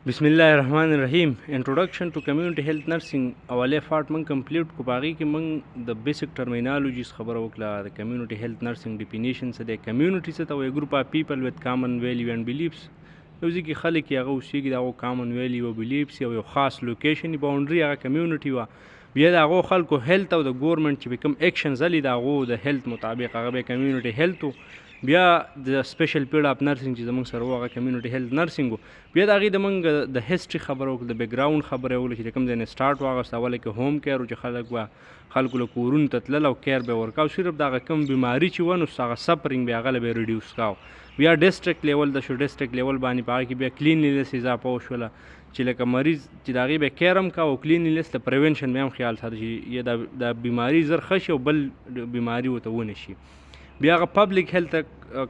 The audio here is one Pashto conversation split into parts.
بسم الله الرحمن الرحیم انټروډکشن ټو کمیونټي هیلث نرسنګ اولې پارت من کمپلیټ کو باغی کې من د بیسیک ټرمینالوجیز خبره وکړه د کمیونټي هیلث نرسنګ ډیفینیشن څه دی کمیونټي څه ته وایي ګروپ اف پیپل وذ کامن ویلیو اینڈ بیلیفز یو ځای کې خلک یې هغه اوسېږي د هغو کامن ویلیو او بیلیفز یو خاص لوکیشن باونډري هغه کمیونټي وه بیا د هغو خلکو هیلث او د ګورنمنټ چې کوم ایکشنز هلي د هغو د هیلث مطابق هغه بیا کمیونټي هیلث بیا د سپیشل پیریډ اف نرسنګ چې زموږ سره و هغه کمیونټي هیلث نرسنګ و بیا د هغې د موږ د هسټري خبره وکړه د بیک ګراوند خبره یې وکړه چې د کوم ځای نه سټارټ واغسته اوله کې هوم کیر و چې خلک به خلکو له کورونو ته تلل او کیر به یې ورکاو صرف د هغه کوم بیماري چې وه نو هغه سفرینګ به یې هغه له به یې ریډیوس کاو بیا ډسټرکټ لیول د شو ډسټرکټ لیول باندې په هغه کې بیا کلینلینس اضافه وشوله چې لکه مریض چې د هغې به کیر هم کا او کلینلینس د پریونشن بیا هم خیال ساته چې یا د بیماري زر ښه شي او بل بیماري ورته ونه شي بیا هغه پبلک هیلث ته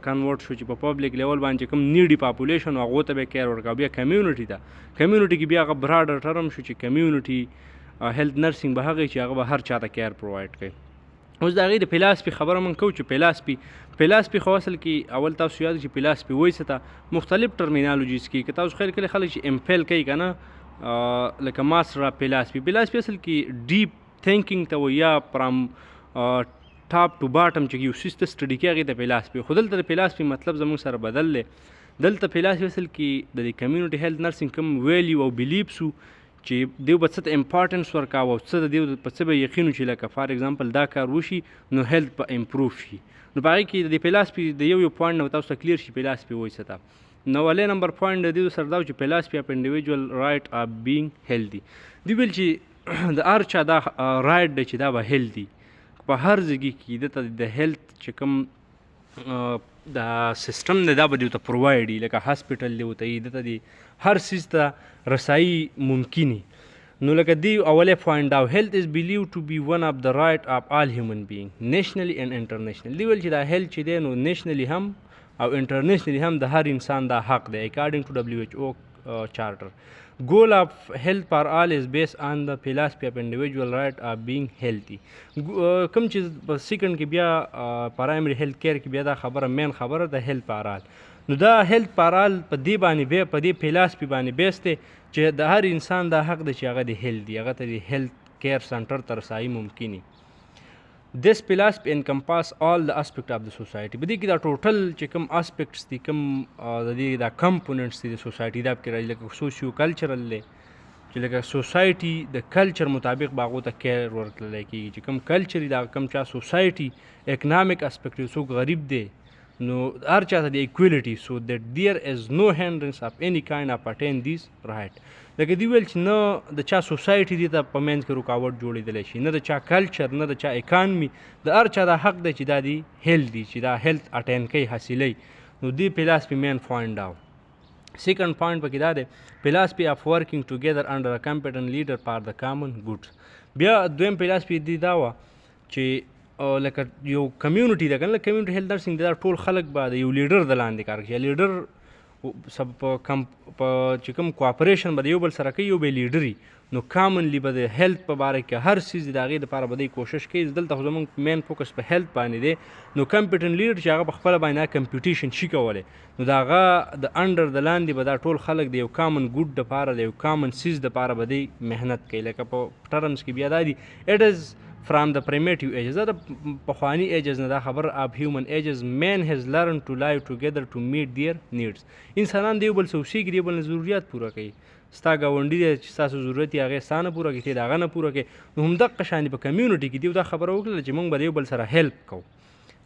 کنورټ شو چې په پبلک لیول باندې کوم نیډي پاپولیشن و هغو ته به کیر ورکوه بیا کمیونټي ته کمیونټي کې بیا هغه براډر ټرم شو چې کمیونټي هیلث نرسنګ به هغه چې هغه به هر چاته کیر پرووایډ کوي اوس د هغې د فلاسفي خبره من کوو چې فلاسفي خو اصل کې اول تاسو یاد چې فلاسفي وایي څه ته مختلف ټرمینالوجیز کې که تاسو خیر کله خلک چې امفیل کوي که نه لکه ماسټر اف فلاسفي اصل کې ډیپ تھینکینګ ته وایي یا فرام ټاپ ټو باټم چې یو سیس ته سټډي کوي هغې ته فلاسفي خو دلته د فلاسفي مطلب زموږ سره بدل دی دلته فلاسفي اصل کې د کمیونټي هیلث نرسنګ کوم ویلیو او بیلیفس و چې دیو به څه ته امپارټنس ورکاوه او څه د دیو په څه به یقین و چې لکه فار ایګزامپل دا کار وشي نو هیلث به امپروف شي نو په هغې کې د فلاسفي د یو پوینټ نه تاسو ته کلیر شي فلاسفي وایي څه ته نو اولې نمبر پوینټ د دیو سره دا و چې فلاسفي اف انډیویجوال رایټ اف بینګ هیلدي دی ویل چې د هر چا دا رایټ دی چې دا به هیلدي په هر ځای کې دته د هیلث چې کوم د سیستم دی دا به دوی ته پرووایډ وي لکه هاسپیټل دی ورته وي دته د هر څیز ته رسایي ممکن وي نو لکه دی اولې پوینټ دا هیلث از بیلیو ټو بی ون اف د رایټ اف آل هیومن بینګ نیشنلی اینډ انټرنیشنل دی ویل چې دا هیلث چې دی نو نیشنلی هم او انټرنیشنلی هم د هر انسان دا حق دی اکارډنګ ټو ډبلیو ایچ او چارټر goal of health for all is based on the philosophy of individual right of being healthy کوم چې په سیکنډ کې بیا پرایمري هیلث کیر کې بیا دا خبره مین خبره د هیلث فار آل نو دا هیلث فار آل په دې باندې په دې فلاسفي باندې بیس دی چې د هر انسان دا حق دی چې هغه د هیلث دی هغه ته د هیلث کیر سنټر ته رسایي ممکن وي This philosophy encompass all the aspect of the society په دې کې دا ټوټل چې کوم اسپیکټس دي کوم د دې دا کمپوننټس دي د سوسایټي دا پکې راځي لکه سوشیو کلچرل دی چې لکه سوسایټي د کلچر مطابق به هغو ته کیر ورکړلی کېږي چې کوم کلچر دا کوم چا سوسایټي اکنامک اسپیکټ یو څوک غریب دی نو هر چاته د ایکویلیټي سو دیٹ دیر از نو هینډرنس اف اینی کایند اف اټین دیز رایټ لکه دی ویل چې نه د چا سوسایټي دې ته په منځ کې رکاوټ جوړېدلی شي نه د چا کلچر نه د چا اکانمي د هر چا دا حق دی چې دا دی هیلث دی چې دا هیلث اټین کوي حاصلوي نو دی فلاسفي مین پوینټ دا سیکنډ پوینټ پکې دا دی فلاسفي اف ورکینګ ټوګیدر انډر ا کمپیټنټ لیډر فار د کامن ګډ بیا دویم فلاسفي دی دا وه چې لکه یو کمیونټي ده که نه کمیونټي هیلث نرسنګ دا ټول خلک به د یو لیډر د لاندې کار کوي لیډر په چې کوم کوآپریشن به د یو بل سره کوي یو به لیډري نو کامنلی به د هیلث په باره کې هر څیز د هغې دپاره به دی کوشش کوي دلته خو زموږ مین فوکس په هیلث باندې دی نو کمپیټنټ لیډر چې هغه په خپله باندې کمپیټیشن شي کولی نو د هغه د انډر د لاندې به دا ټول خلک د یو کامن ګډ دپاره د یو کامن څیز دپاره به دی محنت کوي لکه په ټرمز کې بیا دا دي اټ از فرام د پریمیټیو ایجز دا د پخواني ایجز نه دا خبر اف هیومن ایجز مین هیز لرن ټو لایو ټوګیدر ټو میټ دیر نیډز انسانان د یو بل سره اوسېږي د یو بل نه ضروریات پوره کوي ستا ګاونډي دی چې ستاسو ضرورت یې هغې ستا نه پوره کوي ته د هغه نه پوره کوي نو همدغه شانې په کمیونټي کې دیو دا خبره وکړله چې موږ به د یو بل سره هیلپ کوو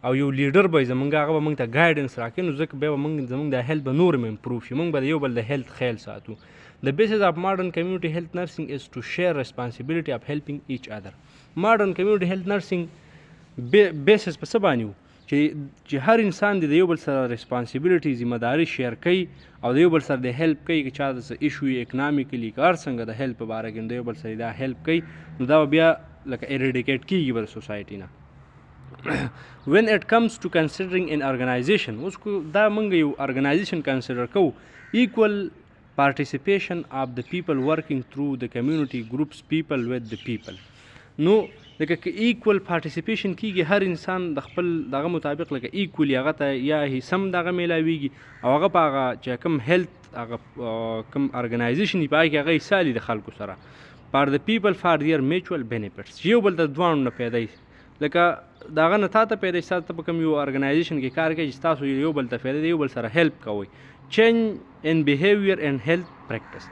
او یو لیډر به زمونږ هغه به موږ ته ګایډنس راکوي نو ځکه بیا به موږ زموږ د هیلث به نور هم امپروف شي موږ به د یو بل د هیلث خیال ساتو The basis of modern community health nursing is to share responsibility of helping each other. Modern community health nursing basis په څه باندې و چې هر انسان د یو بل سره ریسپانسیبلیټي ذمه داري شیر کوي او د یو بل سره د هیلپ کوي که چا د څه ایشو یې اکنامیکلي که هر څنګه د هیلپ په باره کې د یو بل سره دا هیلپ کوي نو دا بیا لکه ایریډیکیټ کېږي به د سوسایټي نه when it comes to considering an organization اوس دا موږ یو ارګنایزیشن کنسیډر کوو equal participation of the people working through the community groups people with the people نو لکه که ایکول پارټیسیپیشن کیږي هر انسان د خپل دغه مطابق لکه ایکولی هغه ته یا حصم دغه میلاویږي او هغه په هغه چې کوم هیلث هغه کوم ارګنایزیشن دی په هغه کې هغه حصه لري د خلکو سره فار د پیپل فار دیئر میچوال بینیفټس یو بل د دوانو نه پیدا لکه دغه نه تا ته پیدا شي تاسو په کوم یو ارګنایزیشن کې کار کوي چې تاسو یو بل ته فایده دی یو بل سره هیلپ کوئ چینج ان بیهیویر اینڈ هیلث پریکټس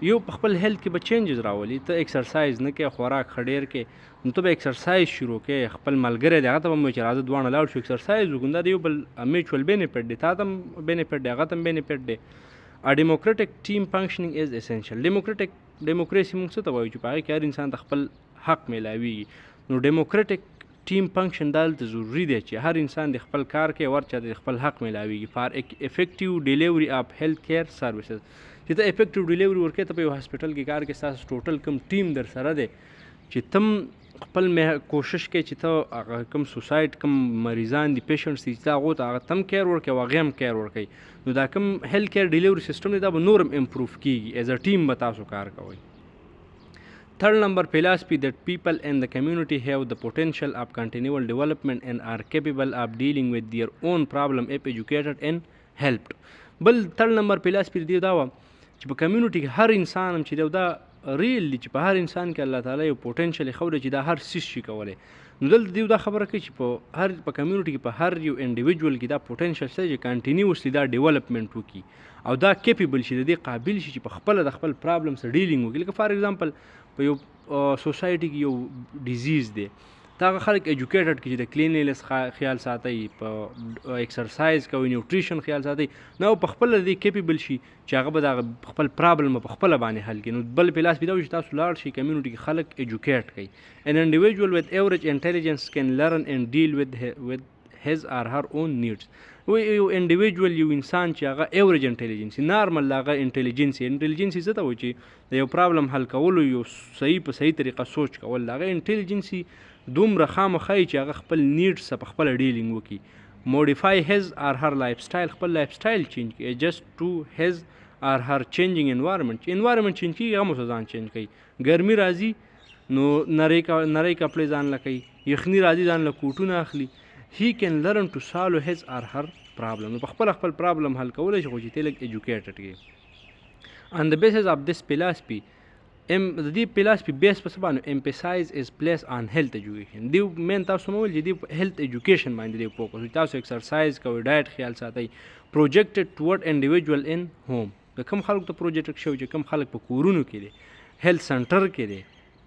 یو په خپل هیلث کې به چینجز راولي ته ایکسرسایز نه کوې خوراک ښه ډېر کې نو ته به ایکسرسایز شروع کوې خپل ملګری دی هغه ته به هم وایي چې راځه دواړه لاړ شو ایکسرسایز وکړو دا د یو بل میچوال بینیفټ دی تا ته هم بینیفټ دی هغه ته هم بینیفټ دی ا ډیموکریټک ټیم فنکشنینګ از اسینشل ډیموکراسي موږ څه ته وایو چې په هغې کې هر انسان ته خپل حق میلاویږي نو ډیموکریټک ټیم فنکشن دلته ضروري دی چې هر انسان د خپل کار کوي ور چاته د خپل حق میلاویږي فار افیکټیو ډیلیوري اف هیلث کیر سروسز چې ته افیکټیو ډیلیوري ورکوې ته په یو هاسپټل کې کار کوي ستاسو ټوټل کوم ټیم در سره دی چې تم خپل کوشش کوي چې ته هغه کوم سوسایډ کوم مریضان دي پیشنټس دي چې ته هغو ته هغه تم کیر ورکوي او هغې هم کیر ورکوي نو دا کوم هیلث کیر ډیلیوري سیسټم دی دا به نور هم امپروف کیږي ایز ا ټیم به تاسو کار کوئ Third number philosophy that people and the community have the potential of continual development and are capable of dealing with their own problem if educated and helped. بل third number philosophy دی دا چې په کمیونټي کې هر انسان هم چې دا ریل دی چې په هر انسان کې الله تعالی یو پوټنشل خو چې دا هر سیس شي کولی نو دلته دی دا خبره کوي چې په کمیونټي کې په هر یو انډیویجوال کې دا پوټنشل شته چې کنټینیوسلی دا ډیولپمنټ وکړي او دا کیپیبل شي د دې قابل شي چې په خپل د خپل پرابلم سره ډیلینګ وکړي لکه فار ایگزامپل په یو سوسایټي کې یو ډیزیز دی دا هغه خلک ایجوکیټډ کړي چې د کلینلیس خیال ساتي په ایکسرسایز کوي نیوټریشن خیال ساتي نو په خپل د کیپیبل شي چې هغه به د خپل پرابلم په خپل باندې حل کړي نو بل فلسفي دا چې تاسو لاړ شي کمیونټي کې خلک ایجوکیټ کړي ان انډیویجوال وذ ایوریج انټیلیجنس کین لرن اینڈ ډیل with his or her own needs یو انډیویجوال یو انسان چې هغه ایوریج انټیلیجنس نارمل هغه انټیلیجنس څه ته وایي چې د یو پرابلم حل کولو یو صحیح په صحیح طریقه سوچ کول هغه انټیلیجنس دومره خامخا چې هغه خپل نیډس په خپل ډیلینګ وکړي موډیفای هیز اور هر لایف سټایل خپل لایف سټایل چینج کړي جسټ ټو هیز اور هر چینجینګ انوایرمنټ چینج کړي هغه مو ځان چینج کړي ګرمي راځي نو نری کپړې ځان له کوي یخني راځي ځان له کوټونه اخلي he can learn to solve his or her problem په خپل پرابلم حل کولی شي خو چې ته لږ ایجوکیټډ کړي on the basis of this philosophy د دې philosophy بیس په څه باندې emphasize is place on health education دی مین تاسو مو ویل چې دی health education باندې دی فوکس تاسو ایکسرسایز کوئ ډایټ خیال ساتئ projected toward individual in home د کوم خلکو ته پروجیکټ شوی چې کوم خلک په کورونو کې دي هیلث سنټر کې دی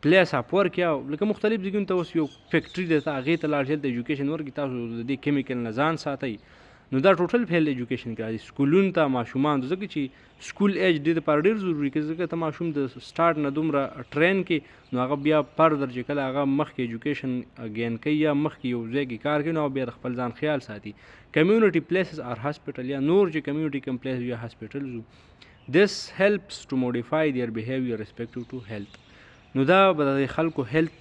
پلیس اپ ورک یا لکه مختلف ځایونو ته اوس یو فیکټري دی هغې ته لاړ هیلث ایجوکیشن ورکړي تاسو د دې کیمیکل نه ځان ساتئ نو دا ټوټل هیلث ایجوکیشن کې راځي سکولونو ته ماشومان ته ځکه چې سکول ایج دې دپاره ډېر ضروري کې ځکه ته ماشوم د سټارټ نه دومره ټرین کې نو هغه بیا فردر چې کله هغه مخکې ایجوکیشن ګین کوي یا مخکې یو ځای کې کار کوي نو بیا د خپل ځان خیال ساتي کمیونټي پلیسز آر هاسپټل یا نور چې کمیونټي کوم پلیس یا هاسپټلز this helps to modify their behavior respective to health نو دا به د خلکو هیلث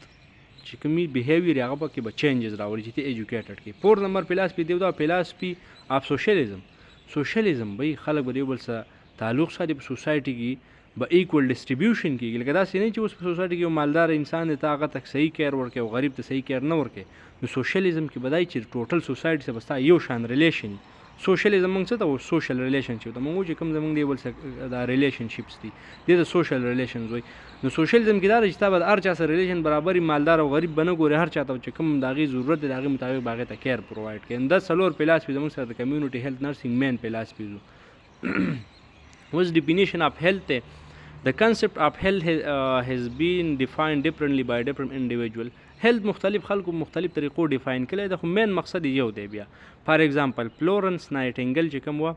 چې کومي بیهیویر هغه به کې به چینجز راولي چې ته ایجوکیټډ کړي فورث نمبر فلسفي دی دا فلسفي اف سوشلیزم به خلک به یو بل سره تعلق ساتي په سوسایټي کې به ایکول ډسټریبیوشن کېږي لکه داسې نه چې اوس په سوسایټي کې یو مالدار انسان دی ته هغه ته صحیح کیر ورکوي او غریب ته صحیح کیر نه ورکوي نو سوشلیزم کې به دا چې ټوټل سوسایټي سره به ستا یو شان ریلیشن سوشلیزم موږ څه ته وایو سوشل ریلیشنشپ ته موږ چې کوم زموږ دی بل دا ریلیشنشپس دي دې د سوشل ریلیشنز وایي نو سوشلیزم کې دا دی چې تا به هر چا سره ریلیشن برابري مالدار او غریب به نه ګوري هر چا ته چې کوم د هغې ضرورت دی د هغې مطابق به هغې ته کیر پرووایډ کړي دا څلور فلسفي زموږ سره د کمیونټي هیلث نرسنګ مین فلسفیز وو اوس ډیفینیشن اف هیلث دی The concept of health has been defined differently by different individual. Health مختلف خلکو مختلف طریقو ډیفاین کړی د خو مین مقصد یو دی بیا فار ایگزامپل فلورنس نایټنګل چې کوم وه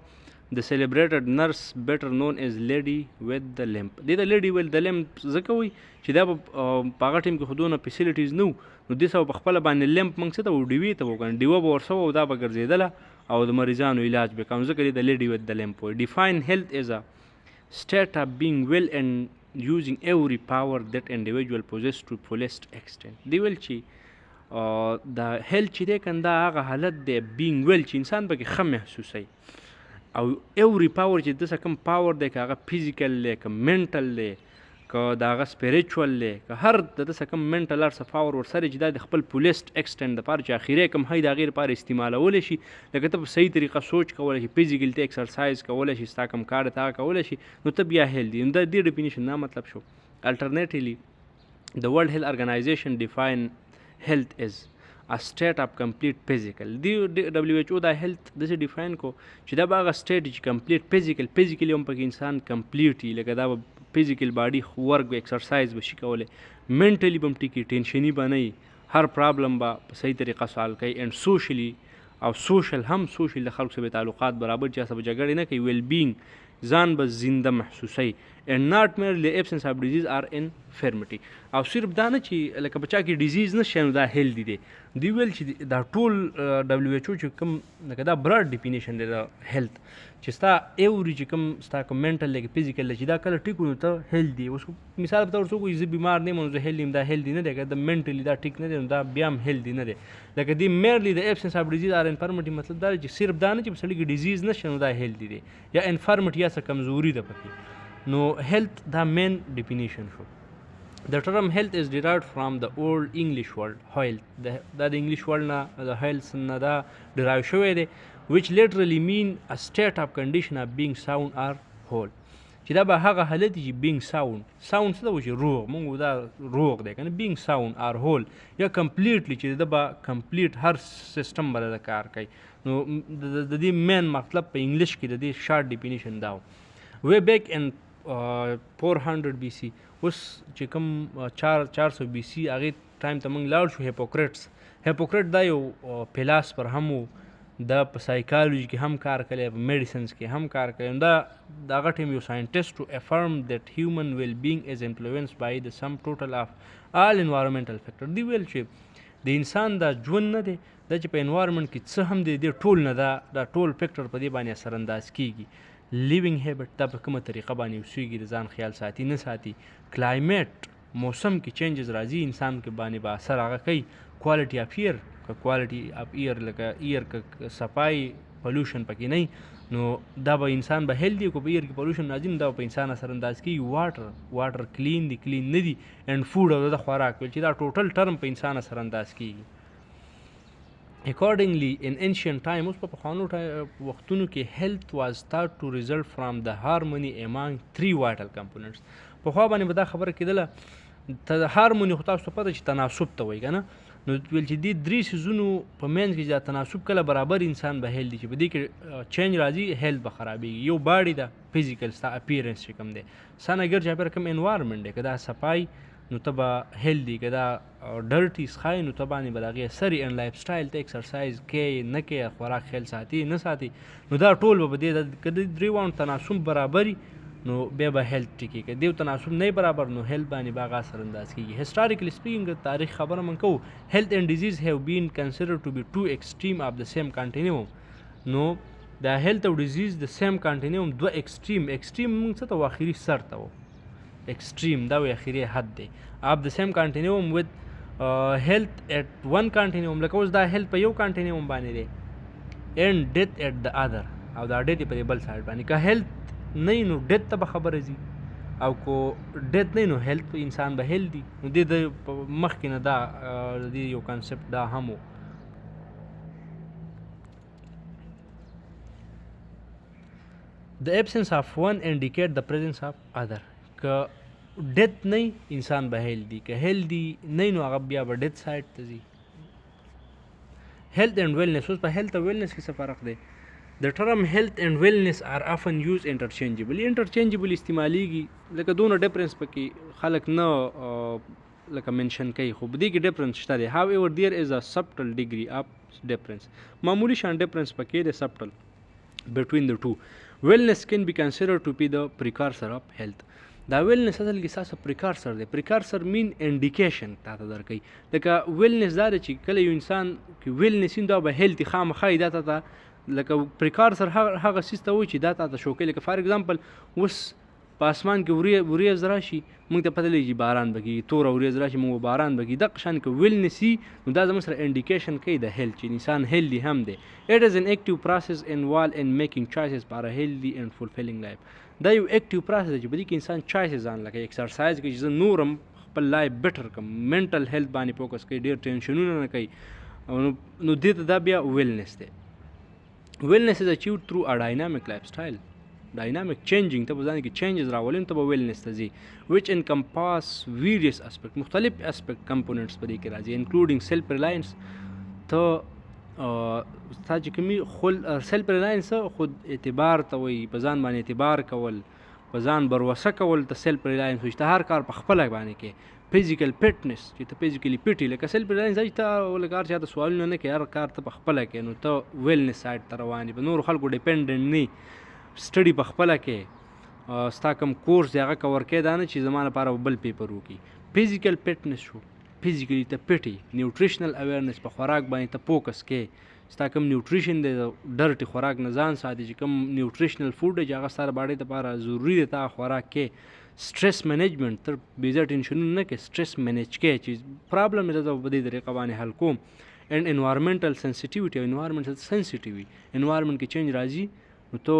د سیلیبریټډ نرس بیټر نون ایز لیډي وذ د لیمپ دې د لیډي وذ د لیمپ ځکه وایي چې دا به په هغه ټیم کې خو دونه فیسیلیټیز نه وو نو دې سبا په خپله باندې لیمپ موږ څه ته وو ډیوې ته وکړو ډیوه به ورسوه او دا به ګرځېدله او د مریضانو علاج به کوم ځکه دې د لیډي وذ د لیمپ وایي ډیفاین هیلث از ا state of being well and using every power that individual possess to fullest extent دی ویل چې د هیلث چې دی کنه دا هغه حالت دی being well چې انسان پکې ښه محسوسوي او every power چې دسه کوم پاور دی که هغه فزیکل دی که منټل دی که د هغه سپریچول دی که هر د ده څه کوم منټل ارڅ پاور ورسره چې دا د خپل پولیسټ ایکسټنډ دپاره چې اخري کوم هی د هغې لپاره استعمالولی شي لکه ته په صحیح طریقه سوچ کولی شي فزیکل ته ایکسرسایز کولی شي ستا کوم کار دی هغه کولی شي نو ته بیا هیلدي نو د دې ډیفینیشن دا مطلب شو. الټرنیټیولی د ورلډ هیلث ارګنایزیشن ډیفاین health is a state of complete physical. WHO دا health داسې ډیفاین کو چې دا به هغه state چې complete physical physically هم پکې انسان complete وي لکه دا به physical body ورک به exercise به شي کولی mentally به هم ټیکي ټینشني به نه وي هر پرابلم به په صحیح طریقه سال کوي and socially او social هم social د خلکو سره تعلقات برابر چا سره جګړې نه کوي well being ځان به زنده محسوسوي and not merely absence of disease or infirmity. او صرف دا نه چې لکه بچا کې ډیزیز نشته نو دا هیلدي دی دوی ویل چې دا ټول WHO چې کوم لکه دا براډ ډیفینیشن دی د هیلث چې ستا ایوري چې کوم ستا کوم منټل لکه فزیکل چې دا کله ټیک نو ته هیلدي اوس مثال په تور څوک زه بیمار نه یم نو زه هیلدي یم دا هیلدي نه دی که د منټلی دا ټیک نه دی نو دا بیا هم هیلدي نه دی لکه دی میرلی د ایبسنس اف ډیزیز آر انفرمټي مطلب دا چې صرف دا نه چې په سړي کې ډیزیز نشته نو دا هیلدي دی یا انفرمټي یا څه کمزوري ده پکې نو هیلث دا مین ډیفینیشن شو. The term health is derived from the old English word health. دا د انګلیش ورډ نه د health نه دا ډرایو شوی دی which literally mean a state of condition of being sound or whole. چې دا به هغه حالت چې being sound څه ته وایي روغ مونږ دا روغ دی که نه being sound or whole یا completely چې دا به complete هر سیسټم به د کار کوي نو د دې مین مطلب په انګلیش کې د دې شارټ ډیفینیشن دا و way back in 400 BC اوس چې کوم 400 BC هغې ټایم ته موږ لاړ شو هیپوکریټ دا یو فلاسفر هم و دا په سایکالوجي کې هم کار کولی په میډیسنز کې هم کار کولی دا د هغه ټایم یو ساینټسټ و افرم دیٹ هیومن ویل بینګ از انفلوئنسډ بای د سم ټوټل اف آل انوایرمنټل فیکټر دی ویل چې د انسان دا ژوند نه دی دا چې په انوایرمنټ کې څه هم دی دې ټول نه دا ټول فیکټر په دې باندې اثرانداز کیږي لیوینګ هیبټ دا په کومه طریقه باندې اوسیږي د ځان خیال ساتي نه ساتي کلایمیټ موسم کې چینجز راځي انسان کې باندې به اثر هغه کوي کوالټي اف ایر که کوالټي اف ایر لکه ایر که صفای پلوشن پکې نه نو دا به انسان به هیلدي کو په ایر کې پلوشن راځي نو دا په انسان اثر انداز کوي واټر کلین دی کلین نه دي اینډ فوډ او د خوراک چې دا ټوټل ټرم په انسان اثر انداز کیږي. Accordingly, in ancient time, اوس په پخوانو وختونو کې health was thought to result from the harmony among three vital components. پخوا باندې به دا خبره کېدله هارموني خو تاسو ته پته چې تناسب ته وایي که نه نو ویل چې دې درې څیزونو په منځ کې دا تناسب کله برابر انسان به هیلدي چې په دې کې چینج راځي هیلث به خرابېږي یو باډي ده فزیکل ستا اپیرنس چې کوم دی سانګر چاپېره کوم انوایرمنټ دی که دا صفای نو ته به هیلدي که دا ډرټي څښای نو ته باندې به د هغې اثر یې اینډ لایف سټایل ته ایکسرسایز کوې نه کوې خوراک خیال ساتي نه ساتي نو دا ټول به په دې که د درېواړو تناسب برابري نو بیا به هیلث ټیکي که دیو تناسب نه برابر نو هیلث باندې به هغه اثر انداز کېږي. هسټاریکلی سپیکینګ تاریخ خبره من کوو هیلث اینډ ډیزیز هیو بین کنسیډرډ ټو بی ټو ایکسټریم آف د سیم کنټینیوم نو دا هیلث او ډیزیز د سیم کنټینیوم دوه ایکسټریم موږ څه ته و اخري سر ته و ایکسټریم دا و اخري حد دی آف د سیم کنټینیوم ود health at one continuum لکه اوس دا health په یو کنټینیوم باندې دی and death at the other او دا death په بل سایډ باندې که health نه نو death ته به خبره ځي او کو death نه نو health په انسان به healthy نو د مخکې نه دا د یو کانسپټ دا هم و. The absence of one indicate the presence of other که ډیت نه انسان به هیلدي که هیلدي نه نو هغه بیا به ډیت سایډ ته ځي. هیلث اینډ ویلنس اوس په هیلث او ویلنس کې څه فرق دی د ټرم هیلث اینډ ویلنس آر افن یوز انټرچینجبل استعمالیږي لکه دونه ډفرنس پکې خلک نه لکه منشن کوي خو په دې کې ډفرنس شته دی هاو ایور دیر از ا سبټل ډیګري اف ډفرنس معمولی شان ډفرنس پکې دی سبټل بټوین د ټو. ویلنس کین بی کنسیډرډ ټو بی د پریکارسر اف هیلث دا ویلنس اصل کې ساسه پریکارسر دی پریکارسر مین انډیکیشن تاته درکوي لکه ویلنس دا دی چې کله یو انسان کې ویلنس دا به هیلثي خامخا دا ته لکه پریکارسر هغه سیس ته وایي چې دا تاته شو کوي لکه فار ایگزامپل اوس په اسمان کې وریځ راشي موږ ته پته لګي باران به کېږي، توره وریځ راشي موږ باران به کېږي. دغه شان که ویلنس وي نو دا زموږ سره انډیکیشن کوي د هیلث چې انسان هیلدي هم دی. اټ از ان اکټیو پروسس انوالو ان میکینګ چوایسز فار ا هیلدي اینڈ فولفیلنګ لایف. دا یو اکټیو پروسس دی چې په دې کې انسان چوایسز ځان لکه ایکسرسایز کوي چې زه نورم خپل لایف بیټر کړم، منټل هیلث باندې فوکس کوي، ډېر ټینشنونه نه کوي. نو دې ته دا بیا ویلنس دی. ویلنس از اچیوډ تھرو ا ډاینامیک لایف سټایل. ډاینامیک چینجینګ ته به ځان کې چینجز راولي نو ته به ویلنس ته ځي وچ انکمپاس ویریس اسپیکټ، مختلف اسپیکټ کمپوننټس په دې کې راځي انکلوډینګ سیلف ریلاینس. ته ستا چې کومي سیلف ریلاینس خود اعتبار ته وایي، په ځان باندې اعتبار کول، په ځان بروسه کول ته سیلف ریلاینس وایي چې ته هر کار په خپله باندې کې. فزیکل فټنس چې ته فزیکلی فټ یې، لکه سیلف ریلاینس چې ته لکه هر چاته سوالونه نه کوي، هر کار ته په خپله کوي، نو ته ویلنس سایډ ته روان یې، په نورو خلکو ډیپینډنټ نه، سټډي په خپله کې، ستا کوم کورس دی هغه کور کوې، دا نه چې زما لپاره به بل پیپر وکړي. فزیکل فټنس شو، فزیکلی ته فټ یې. نیوټریشنل اویرنس، په خوراک باندې ته فوکس کې، ستا کوم نیوټریشن دی ډرټي خوراک نه ځان ساتي، چې کوم نیوټریشنل فوډ دی چې هغه ستا باډۍ لپاره ضروري دی ته خوراک کې. سټریس مینجمنټ، تر بېځایه ټینشنونه نه کوې، سټریس مینیج کوې چې پرابلم یې زه په دې طریقه باندې حل کوم. اینډ انوایرمنټل سنسټیویټي، انوایرمنټ سنسټیو وي، انوایرمنټ کې چینج راځي نو ته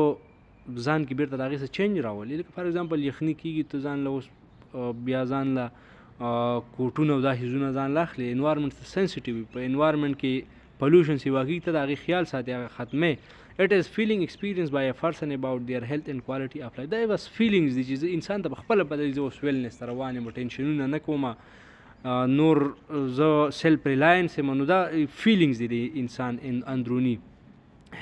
ځان کې بیرته د هغې څه چینج راولي. لکه فار ایگزامپل یخني کېږي، ته ځان له اوس بیا ځان له کوټونه او دا هیزونه ځان له اخلي. انوایرمنټ سنسټیو وي، په انوایرمنټ کې پلوشن سي واقعي ته د هغې خیال ساتي، هغه ختمې. It is feeling experienced by a person about their health and quality of life. دا بس فیلینګز دي چې انسان ته په خپله پته وي زه اوس ویلنس ته روان یم، ټینشنونه نه کوم، نور زه سیلف ریلاینس یم، نو دا فیلینګز دي د انسان اندروني.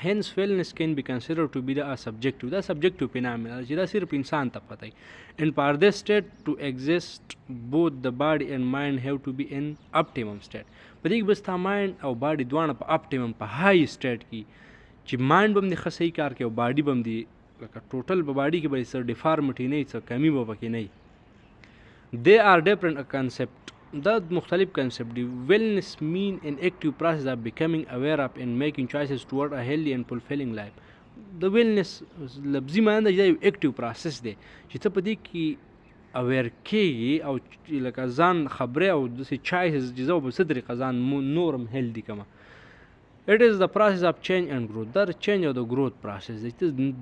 hence wellness can be considered to be a subjective. دا subjective phenomena چې دا صرف انسان ته پته وي. and for this state to exist both the body and mind have to be in optimum state. په دې کې بس تا مایند او باډي دواړه په optimum په های state کې چې مایند به هم د ښه صحیح کار کوي او باډي به هم د لکه ټوټل په باډي کې به څه ډیفارمټي نه وي، څه کمي به پکې نه وي. they are different concept. دا مختلف کنسپټ دی. wellness mean an active process of becoming aware of and making choices toward a healthy and fulfilling life. د wellness لفظي معنی دا یو active process دی چې ته په دې کې اویر کېږي او لکه ځان خبرې او داسې choices چې زه په څه طریقه ځان نورم healthy کړم. It is the process of change and growth. دا change او د growth process دی چې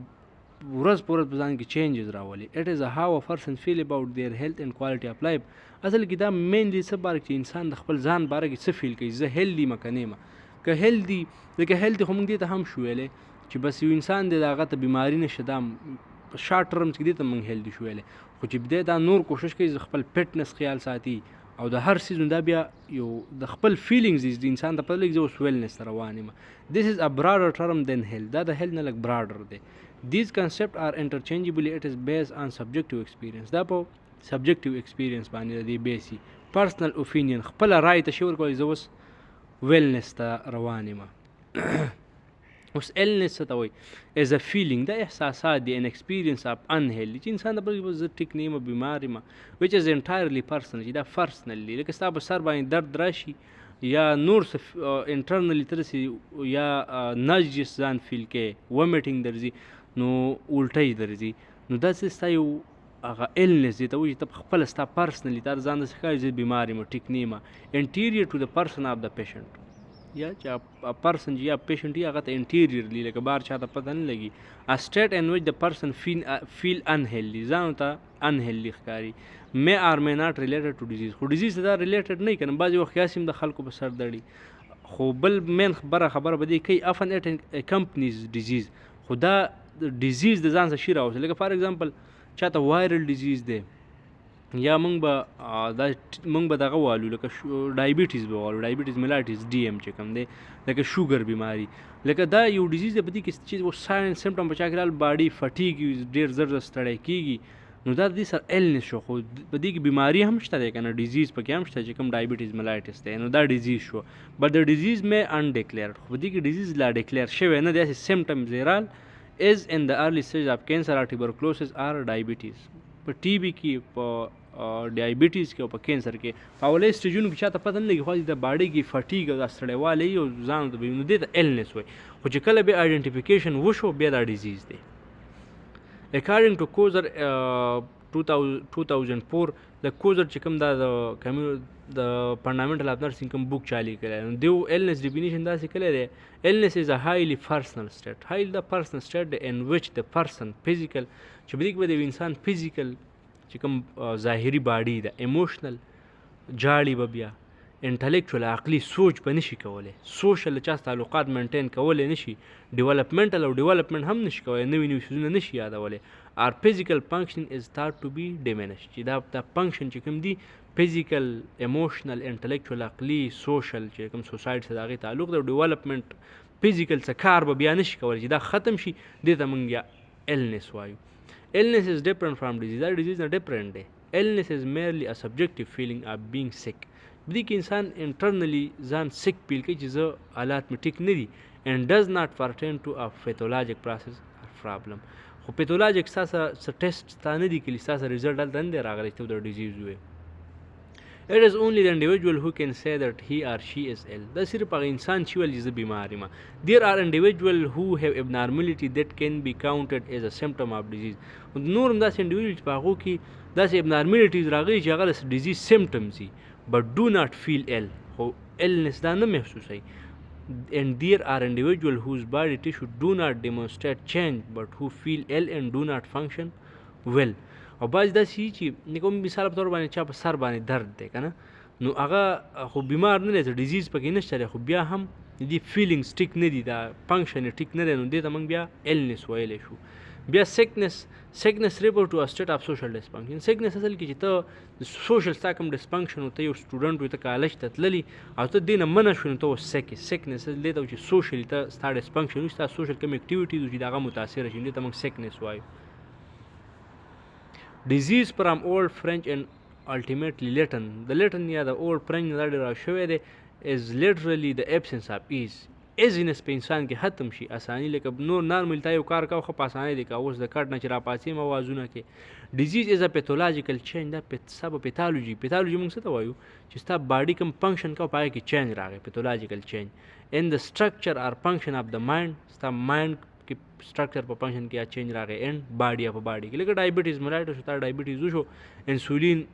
ورځ په ورځ په ځان کې changes راولي. It is how a person feel about their health and quality of life. اصل کې دا مینلی څه باره چې انسان د خپل ځان باره کې څه فیل کوي، زه هیلدي یم که نه یم. که هیلدي لکه هیلدي خو موږ دې ته هم شو ویلی چې بس یو انسان دی د هغه ته بیماري نشته، دا شارټ ټرمز کې دې ته موږ هیلدي شو ویلی. خو چې دی دا نور کوشش کوي خپل فټنس خیال ساتي او د هر سیزون دا بیا یو د خپل فیلینګز د انسان ته پته لګي زه اوس ویلنس ته روان یم. This is a broader term than health. دا د health نه لږ براډر دی. These concepts are interchangeable. It is based on subjective experience. دا په subjective experience باندې دی بیسي. personal opinion، خپل رای ته شي ورکوي زه اوس ویلنس ته روان یم. اوس illness څه ته وایي؟ as a feeling، دا احساسات دي an experience of unhealthy چې انسان د بل زه ټیک نه یم، بیمار یم، which is entirely personal چې دا personal دی. لکه ستا په سر باندې درد راشي یا نور څه انټرنلی ته رسي یا ناجس ځان فیل کوې، ومیټینګ درځي، نو الټۍ درځي، نو دا څه ستا یو هغه illness دی ته وایي چې ته په خپله ستا پرسنلي تا ځان داسې ښکاري زه بیمار یم، ټیک نه یم. anterior to the person of the patient، یا چې پرسن یا پیشنټ یا هغه ته انټیریرلی لکه بار چاته پته نه لګي. a state in which the person feel unhealthy، ځان ته unhealthy ښکاري. may or may not related to disease، خو ډیزیز ته دا ریلیټډ نه وي که نه، بعضې وخت یاسې هم د خلکو په سر دړي. خو بل مین خبره به دې کوي often it accompanies disease، خو دا ډیزیز د ځان څخه شي راوځي. لکه فار ایگزامپل چاته وایرل ډیزیز دی یا موږ به دغه والو لکه ډایبیټیز به والو، ډایبیټیز میلایټیز ډي ام چې کوم دی، لکه شوګر بیماري، لکه دا یو ډیزیز دی په دې کې چې ساین سمټم په چا کې رال باډي فټیږي، ډېر زر ستړی کېږي، نو دا د دې سره ایلنس شو. خو په دې کې بیماري هم شته دی که نه، ډیزیز پکې هم شته چې کوم ډایبیټیز میلایټیس دی، نو دا ډیزیز شو. بټ د ډیزیز مې انډیکلیرډ، خو په دې کې ډیزیز لا ډیکلیئر شوی نه دی، داسې سمټمز یې رال از ان د ارلی سټیج اف کینسر اور ټیبرکلوسس اور ډایبیټیز. په ټي بي کې، په ډایبیټیز کې او په کینسر کې، په اولې سټیجونو کې چاته پته نه لګي، خو د باډۍ کې فټیګ او دا ستړیوالی او ځان ته نو دې ته ایلنس وایي. خو چې کله بیا آیډنټیفیکیشن وشو بیا دا ډیزیز دی. according to Kozer 2004 د کوزر چې کوم دا د فنډامنټل اف نرسینګ کوم بوک چالي کړی دیو ایلنس ډیفینیشن داسې کړی دی ایلنس از ا هایلی پرسنل سټیټ هایلی د پرسنل سټیټ ان وچ د پرسن فزیکل چې په دې کې به د انسان فزیکل چې کوم ظاهري باډي ده ایموشنل جاړي به بیا انټلیکچوال عقلي سوچ به نشي کولی سوشل چا تعلقات مینټین کولی نشي ډیولپمنټل او ډیولپمنټ هم نشي کولی نوي نوي څیزونه نشي یادولی our physical function is thought to be diminished چې دا فنکشن چې کوم دی فزیکل ایموشنل انټلیکچوال عقلي سوشل چې کوم سوسایټي سره د هغې تعلق دی ډیولپمنټ فزیکل څه کار به بیا نشي کولی چې دا ختم شي دې ته موږ بیا ایلنس وایو illness is different from disease دا disease نه different دی illness is merely a subjective feeling of being sick بدې کې انسان انټرنلی ځان سیک فیل کوي چې زه حالات مې ټیک نه دي and does not pertain to a pathologic process or problem خو پیتولوژیک ستاسو څه ټیسټ ستا نه دي کړي ستاسو رزلټ هلته نه دی راغلی چې ته د ډیزیز وې it is only the individual who can say that he or she is ill دا صرف هغه انسان چې ویل چې زه بیمار یم there are individuals who have abnormality that can be counted as a symptom of disease نور هم داسې انډیویډول چې په هغو کې داسې abnormalities راغلي چې هغه د ډیزیز سیمپټمز دي but do not feel ill خو illness دا نه محسوسوي and there are individuals whose body tissue do not demonstrate change but who feel ill and do not function well او بعض داسې چې کوم مثال په تور باندې چا په سر باندې درد دی که نه نو هغه خو بیمار نه دی ډیزیز پکې نشته دی خو بیا هم د دې فیلینګس ټیک نه دي دا فنکشن یې ټیک نه دی نو دې ته موږ بیا ایلنس ویلی شو بیا سیکنس ریفر ټو ا سټیټ اف سوشل ډسفنکشن سیکنس اصل کې چې ته د سوشل ستا کوم ډسفنکشن و ته یو سټوډنټ وي ته کالج ته تللي او ته دې نه منع شو نو ته اوس سیکنس دې ته چې سوشلي ته ستا ډسفنکشن وي ستا سوشل کوم اکټیویټیز چې د هغه متاثره شي دې ته موږ سیکنس وایو ډیزیز فرام اولډ فرنچ اینڈ الټیمیټلی لیټن د لیټن یا د اولډ فرنچ نه دا ډېر راشوی دی از لیټرلی د ایبسنس اف ایز ایزینس په انسان کې ختم شي اساني لکه نور نارمل تا یو کار کوه خو په اسانۍ دی کوه اوس د کټ نه چې راپاڅېم اوازونه کې ډیزیز از ا پیتولوژیکل چینج دا سبه پیتالوجي موږ څه ته وایو چې ستا باډي کوم فنکشن کوه په هغې کې چینج راغی پیتولوژیکل چینج ان د سټرکچر آر فنکشن اف د مایند ستا مایند کې سټرکچر په فنکشن کې یا چینج راغی اینډ باډي په باډي کې لکه ډایبټیز ملایټ شو تا ډایبټیز وشو انسولین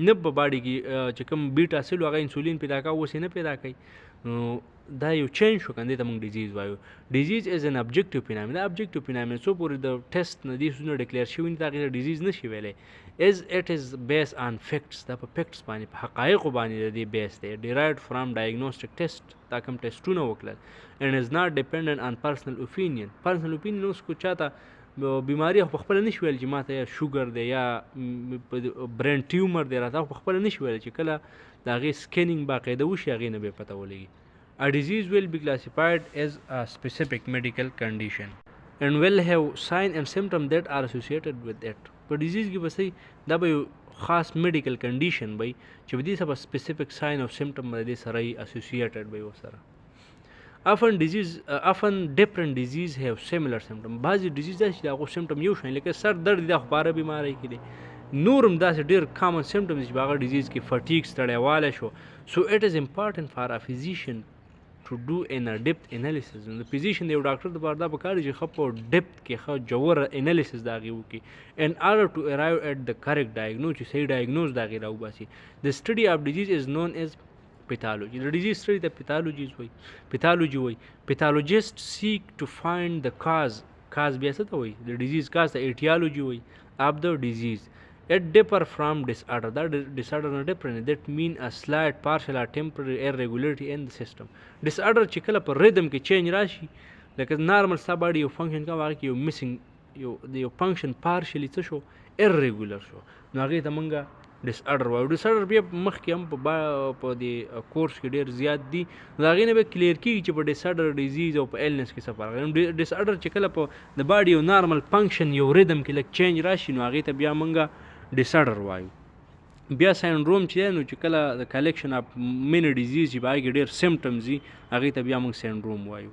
نه په باډي کې چې کوم بیټا سیل هغه انسولین پیدا کوه اوس یې نه پیدا کوي نو دا یو چینج شو کنه ته موږ ډیزیز وایو ډیزیز از ان ابجیکټیو فینامین دا ابجیکټیو فینامین څو پورې د ټیسټ نه دې څیزونه ډیکلیئر شوي دي هغې ته ډیزیز نشي ویلی از اټ از بیس آن فیکټس دا په فیکټس باندې په حقایقو باندې د دې بیس دی ډیرایوډ فرام ډایګنوسټک ټیسټ دا کوم ټیسټونه وکړل اینډ از ناٹ ډیپینډنټ آن پرسنل اوپینین اوس کو چاته بیماري خو پخپله نشي ویل چې ماته یا شوګر دی یا برین ټیومر دی راته خو پخپله نشي ویل چې کله د هغې سکینینګ باقاعده وشي هغې نه بیا پته ولګي A disease will be classified as a specific medical condition and will have sign and symptom that are associated with it. په disease کې به صحیح دا به یو خاص medical condition به چې په دې سره specific sign او symptom به دې سره associated به ورسره often different disease have similar symptom بعضې disease داسې چې د هغو symptom یو شان لکه سر درد دا خو باره بیماری کې دی نور هم داسې ډېر common symptoms چې په هغه disease کې fatigue ستړیوالی شو so it is important for a physician to do in a depth analysis د فزیشن د یو ډاکټر دپاره دا پکار دی چې ښه په ډپت کې ښه جوور انالیسس د هغې وکړي in order to arrive at the correct diagnosis چې صحیح ډایګنوز د هغې راوباسي the study of disease is known as pathology د disease study ته pathology وایي pathologists seek to find the cause بیا څه ته وایي د disease cause ته etiology وایي of the disease it differ from disorder that disorder نه different that mean a slight partial or temporary irregularity in the system disorder چې کله په ریدم کې چینج راشي لکه نارمل ستا باډي یو فنکشن کوه هغې کې یو مسنګ یو فنکشن پارشلی څه شو irregular شو نو هغې ته موږ ډسارډر وایو ډسارډر بیا مخکې هم په دې کورس کې ډېر زیات دي نو د هغې نه بیا کلیر کېږي چې په ډسارډر ډیزیز او په ایلنس کې څه فرق دی ډسارډر چې کله په د باډي یو نارمل فنکشن یو ریدم کې لږ چینج راشي نو هغې ته بیا موږ ډسارډر وایو بیا سینډروم چې دی نو چې کله د کلیکشن اف مینی ډیزیز چې په هغې کې ډېر سیمټمز وي هغې ته بیا موږ سینډروم وایو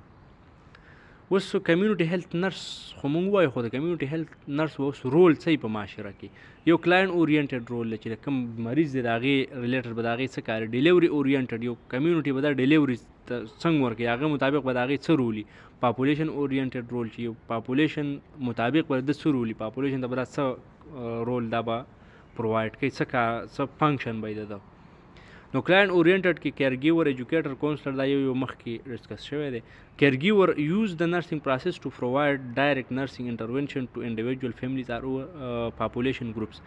اوس کمیونټي هیلث نرس خو مونږ وایو خو د کمیونټي هیلث نرس اوس رول څه په معاشره کې یو کلاینټ اورینټډ رول دی چې د کوم مریض دی د هغې ریلیټډ به د هغې څه کار ډیلیوري اورینټډ یو کمیونټي به دا ډیلیوري څنګه ورکوي هغه مطابق به د هغې څه رول وي پاپولیشن اورینټډ رول چې یو پاپولیشن مطابق به د څه رول وي پاپولیشن ته به دا څه رول دا به پرووایډ کوي څه فنکشن به یې د نو کلاینټ اورینټډ کې کیر ګیور ایجوکیټر کونسلر دا یو مخکې ډسکس شوی دی کیر ګیور یوز د نرسنګ پروسیس ټو پرووایډ ډایرکټ نرسنګ انټرونشن ټو انډیویجوال فیملیز آر پاپولیشن ګروپس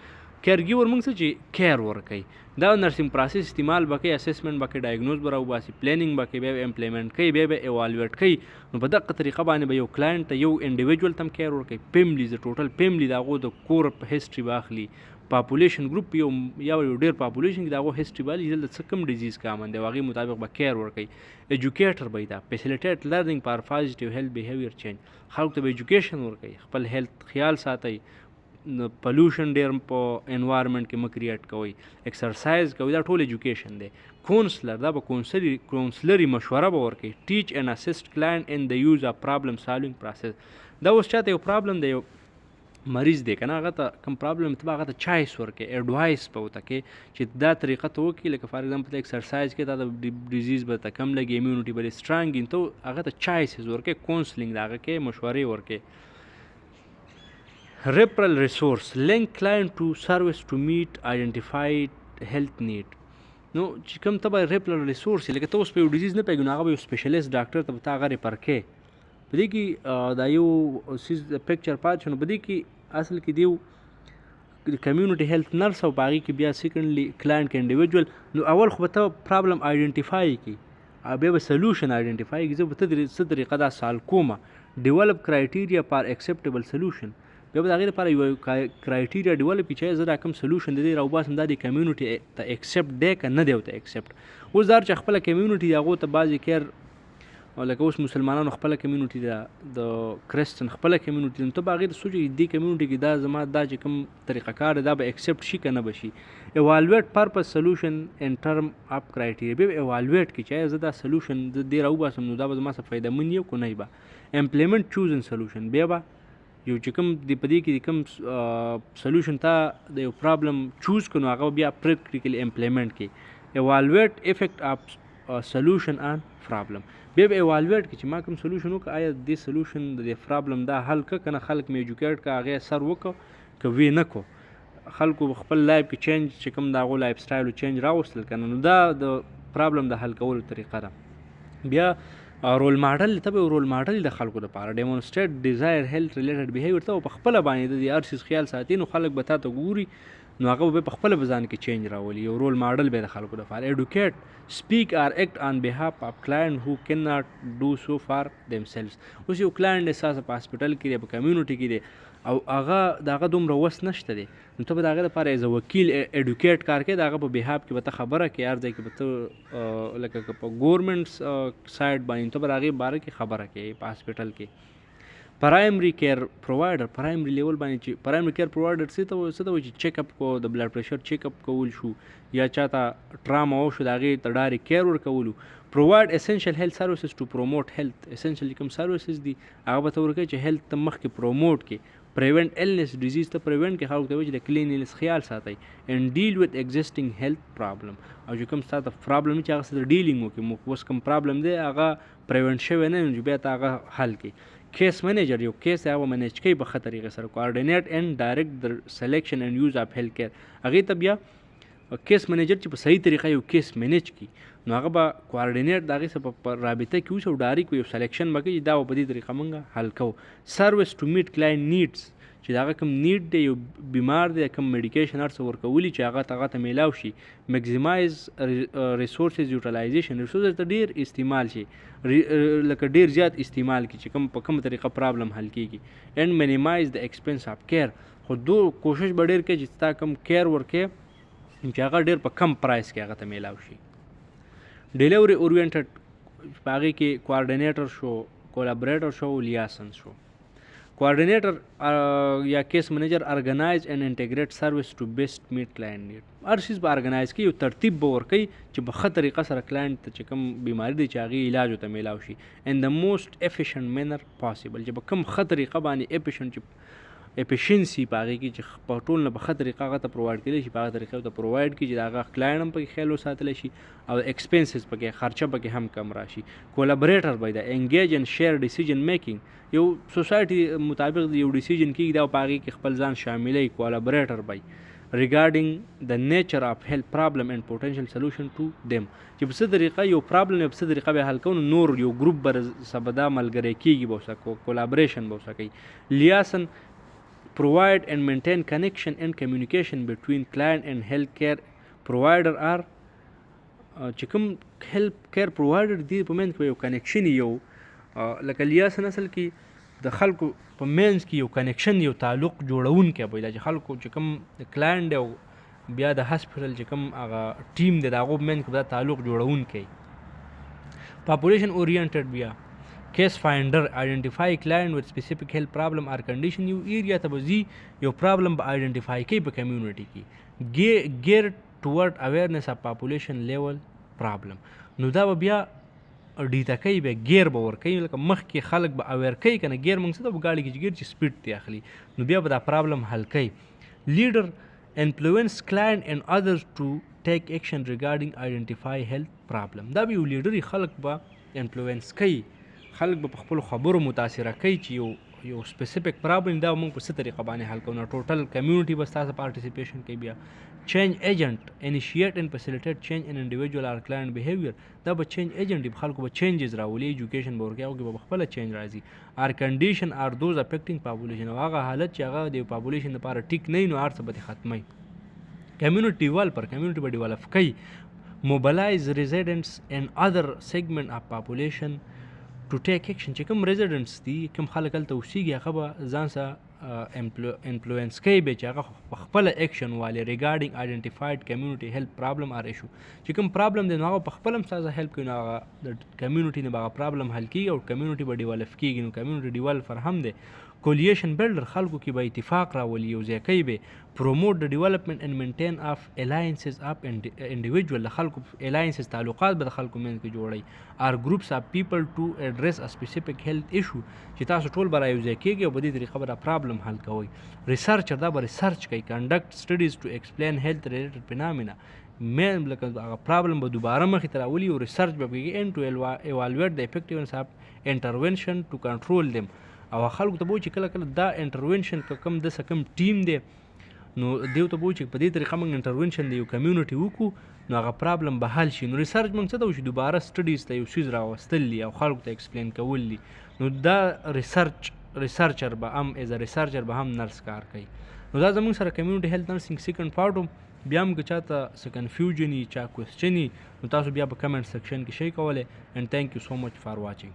کیر ګیور موږ څه چې کیر ورکوي دا نرسنګ پروسیس استعمال به کوي اسسمنټ به کوي ډایګنوز به راوباسي پلانینګ به کوي بیا به امپلیمنټ کوي بیا به ایوالویټ کوي نو په دغه طریقه باندې به یو کلاینټ ته یو انډیویجوال تم کیر ورکوي فیملیز ټوټل فیملی د هغو د کور هسټري به اخلي پاپولیشن ګروپ یو ډېر پاپولیشن کې د هغو هسټري به دلته څه کوم ډیزیز کامن دی هغې مطابق به کیر ورکوي ایجوکیټر به دا فیسیلیټیټ لرنینګ فار پازیټیو هیلث بیهیویر چینج خلکو ته به ایجوکیشن ورکوي خپل هیلث خیال ساتئ پلوشن ډېر په انوایرمنټ کې مه کریټ کوئ ایکسرسایز کوئ دا ټول ایجوکیشن دی کونسلر دا به کونسلري مشوره به ورکوي ټیچ اینډ اسسټ کلاینټ ان د یوز اف پرابلم سالوینګ پروسیس دا اوس چاته یو پرابلم دی یو مریض دی که نه هغه ته کوم پرابلم ته به هغه ته چایس ورکوي ایډوایس به ورته کوي چې دا طریقه ته وکړي لکه فار ایګزامپل ته ایکسرسایز کوي دا د ډیزیز به ته کم لګي امیونټي به دې سټرانګ وي ته هغه ته چایسز ورکوي کونسلینګ د هغه کوي مشورې ورکوي referral resource link client to service to meet identified health need نو چې کوم ته به referral resource لکه ته اوس په یو ډیزیز نه پوهېږې نو هغه به یو سپیشلیست ډاکټر ته به ته هغه ریفر کوې په دې کې دا یو سیز پکچر پاتې شو نو په دې کې اصل کې دیو د کمیونټي هیلث نرس او په هغې کې بیا سیکنډلی کلاینټ کې انډیویجول نو اول خو به ته پرابلم آیډنټیفای کړي او بیا به سلوشن آیډنټیفای کړي زه به ته څه طریقه دا سالو کومه ډیولپ کرایټیریا فار اکسیپټیبل سلوشن بیا به د هغې لپاره یو کرایټیریا ډیولپ کړي چې زه دا کوم سلوشن د دې راوباسم دا د کمیونټي ته اکسیپټ دی که نه دی ورته اکسیپټ اوس دا چې خپله کمیونټي د هغو ته بعضې کیر لکه اوس مسلمانانو خپله کمیونټي ده د کرسچن خپله کمیونټي ده نو ته به هغې ته سوچ چې دې کمیونټي کې دا زما دا چې کوم طریقه کار دی دا به اکسیپټ شي که نه به شي ایوالویټ پرپز سلوشن ان ټرم اف کرایټیریا بیا به ایوالویټ کړي چې زه دا سلوشن د دې راوباسم نو دا به زما څه فایدهمند وي او که نه وي به امپلیمنټ چوزن سلوشن بیا به یو چې کوم په دې کې کوم سلوشن ته د یو پرابلم چوز کړو نو هغه بیا پریکټیکلی امپلیمنټ کړي ایوالویټ افیکټ اف سلوشن آن پرابلم بیا به ایوالویټ کړي چې ما کوم سلوشن وکړه آیا دې سلوشن د دې پرابلم دا حل که نه خلک مې ایجوکیټ کړه هغې سر وکړه که وی نه کړو خلکو خپل لایف کې چینج چې کوم د هغو لایف سټایل چینج راوستل که نه نو دا د پرابلم د حل کولو طریقه ده بیا رول ماډل ته به رول ماډل د خلکو دپاره ډیمونسټریټ ډیزایر هیلث ریلیټډ بیهیویر ته په خپله باندې د دې هر څیز خیال ساتي نو خلک به تا ته ګوري نو هغه به په خپله به ځان کې چینج راولي یو رول ماډل به د خلکو دپاره ایډوکیټ speak or act on behalf of client who cannot do so for themselves اوس یو کلاینټ دی ستاسو په هاسپټل کې دی په کمیونټي کې دی او هغه د هغه دومره وس نشته دی نو ته به د هغې لپاره ایز ا وکیل ایډوکیټ کار کوې د هغه په بیهاف کې به ته خبره کوې هر ځای کې به ته لکه که په ګورمنټ سایډ باندې ته به د هغې باره کې خبره کوې په هاسپټل کې پرایمري کیر پرووایډر پرایمري لیول باندې چې پرایمري کیر پرووایډر څه ته وایي چې چیک اپ کو د بلډ پریشر چیک اپ کول شو یا چاته ټراما وشو د هغې ته ډایرکټ کیر ورکولو پرووایډ اسینشل هیلث سروسز ټو پروموټ هیلث اسینشل کوم سروسز دي هغه به ته ورکوي چې هیلث ته مخکې پروموټ کړي پریونټ ایلنس ډیزیز ته پریونټ کړي خلکو ته وایي چې د کلینلیس خیال ساتئ اینډ ډیل وت ایگزسټنګ هیلث پرابلم او چې کوم ستا ته پرابلم چې هغه سره ډیلینګ وکړي اوس کوم پرابلم دی هغه پریونټ شوی نه نو بیا ته هغه حل کړي کیس منیجر یو کیس دی هغه منیج کوي په ښه طریقې سره کوارډینیټ اینډ ډایرکټ د سلیکشن اینډ یوز اف هیلث کیر هغې ته بیا کیس منیجر چې په صحیح طریقه یو کیس منیج کړي نو هغه به کوارډینیټ د هغې سره په رابطه کې اوسي او ډایرکټ یو سلیکشن به کوي دا به په دې طریقه موږ حل کوو سروس ټو میټ کلاینټ نیډس چې د هغه کوم نیډ دی یو بیمار دی کوم میډیکیشن هر څه ورکولي چې هغه ته میلاو شي میکزیمایز ریسورسز یوټیلایزیشن ریسورسز ته ډېر استعمال شي لکه ډېر زیات استعمال کړي چې کوم په کومه طریقه پرابلم حل کېږي اینډ مینیمایز د ایکسپنس اف کیر خو کوشش به ډېر کوي چې ستا کوم کیر ورکړې چې هغه ډېر په کم پرایس کې هغه ته میلاو شي ډیلیوري اورینټډ په هغې کې کوارډینیټر شو کولابریټر شو لیاسن شو کوارډینیټر یا کیس منیجر ارګنایز اینڈ انټیګریټ سروس ټو بیسټ میټ کلاینټ نیډ. هر شیز به ارګنایز کوي، یو ترتیب به ورکوي چې په ښه طریقه سره کلاینټ ته چې کوم بیماري دی چې هغې علاج ورته میلاو شي ان د موسټ افیشنټ مینر پاسبل، چې په کوم ښه طریقه باندې افیشنټ چې افیشنسي په هغې کې چې په ټول نه په ښه طریقه هغه ته پرووایډ کړلی شي، په هغه طریقه ورته پرووایډ کړي چې د هغه کلاینټ هم پکې خیال وساتلی شي او ایکسپینسز پکې خرچه پکې هم کم راشي. کولابریټر به د انګیج ان شیر ډیسیژن میکینګ، یو سوسایټي مطابق یو ډیسیژن کېږي دا په هغې کې خپل ځان شاملوي. کولابریټر به regarding the nature of health problem and potential solution to them، چې په څه طریقه یو پرابلم په څه طریقه به حل کوو، نور یو ګروپ به سبدا ملګری کېږي به ورسره کولابریشن به ورسره کوي. لیاسن provide and maintain connection and communication between client and healthcare provider are چې کوم health care provider دی په منځ کې یو کنیکشن یو لکه لیاسن اصل کې د خلکو په منځ کې یو کنیکشن یو تعلق جوړونکی به چې خلکو چې کوم د کلاینټ دی او بیا د هاسپټل چې کوم هغه ټیم دی د هغو په منځ کې به دا تعلق جوړونکی. پاپولیشن اورینټډ بیا کیس فاینډر آئیډنټیفای کلاینټ وذ سپیسیفک هیلث پرابلم اور کنډیشن، یو ایریا ته به ځي یو پرابلم به آئیډنټیفای کوي په کمیونټي کې ګیر ټورډ اویرنس اف پاپولیشن لیول پرابلم. نو دا به بیا ډیټا کوي، به ګیر به ورکوي، لکه مخکې خلک به اویر کوي که نه ګیر موږ څه ته په ګاډي کې چې ګیر چې سپیډ تی اخلي، نو بیا به دا پرابلم حل کوي. لیډر انفلوئنس کلاینټ اینڈ ادرز ټو ټیک ایکشن ریګارډینګ آئیډنټیفای هیلث پرابلم. دا به یو لیډري خلک به انفلوئنس کوي، خلک به په خپلو خبرو متاثره کوي چې یو سپیسیفک پرابلم دا موږ په څه طریقه باندې حل کوو. نو ټوټل کمیونټي به ستاسو پارټیسپیشن کوي. بیا چینج ایجنٹ انیشیټ اینڈ فیسیلیټیټ چینج ان انډیویجول اور کلاینټ بیهیویر، دا به چینج ایجنټ په خلکو به چینجز راولي، ایجوکیشن به ورکوي، هغوی به خپله چینج راځي. آر کنډیشن آر دوز افیکټینګ پاپولیشن، او هغه حالت چې هغه د پاپولیشن لپاره ټیک نه وي نو هر څه به ختموي. کمیونټي ډیولپر کمیونټي به ډیولپ کوي. موبلایز ریزیډنټس ان ادر سیګمنټ اف پاپولیشن ټو ټیک ایکشن، چې کوم ریزیډنټس دي کوم خلک هلته اوسېږي هغه به ځان سره انفلوئنس کوي به چې هغه په خپله ایکشن والي ریګارډینګ آئیډنټیفایډ کمیونټي هیلث پرابلم آر ایشو، چې کوم پرابلم دی نو هغه په خپله هم ستاسو هیلپ کوي، نو هغه د کمیونټي نه به هغه پرابلم حل کېږي او کمیونټي به ډیولپ کېږي. نو کمیونټي ډیولپر هم دی. کولیشن بلډر خلکو کې به اتفاق راولي، یو ځای کوي به. پروموټ د ډیولپمنٹ اینڈ مینټین اف الاینسز اف انډیویجول، د خلکو الاینسز تعلقات به د خلکو منځ کې جوړوي. آر ګروپس اف پیپل ټو ایډریس ا سپیسیفک هیلث ایشو، چې تاسو ټول به را یو ځای کېږي او په دې طریقه به دا پرابلم حل کوئ. ریسرچر دا به ریسرچ کوي. کنډکټ سټډیز ټو ایکسپلین هیلث ریلیټډ فینامنا، مین لکه هغه پرابلم به دوباره مخې ته راولي او ریسرچ به کوي ان ټو ایوالویټ د افیکټیونس اف انټرونشن ټو کنټرول دیم، او خلکو ته به وایي چې کله کله دا انټرونشن که کوم داسې کوم ټیم دی نو دیو ته به وایي چې په دې طریقه موږ انټرونشن د یو کمیونټي وکړو نو هغه پرابلم به حل شي. نو ریسرچ موږ څه ته وایو چې دوباره سټډیز ته یو څیز راوستل دي او خلکو ته ایکسپلین کول دي. نو دا ریسرچر به هم ایز ا ریسرچر به هم نرس کار کوي. نو دا زموږ سره کمیونټي هیلث نرسنګ سیکنډ پارټ و. بیا هم که چاته څه کنفیوژن وي چا کوېسچن وي نو تاسو بیا په کمنټ سیکشن کې شی کولی. اینډ تھینک یو سو مچ فار واچینګ.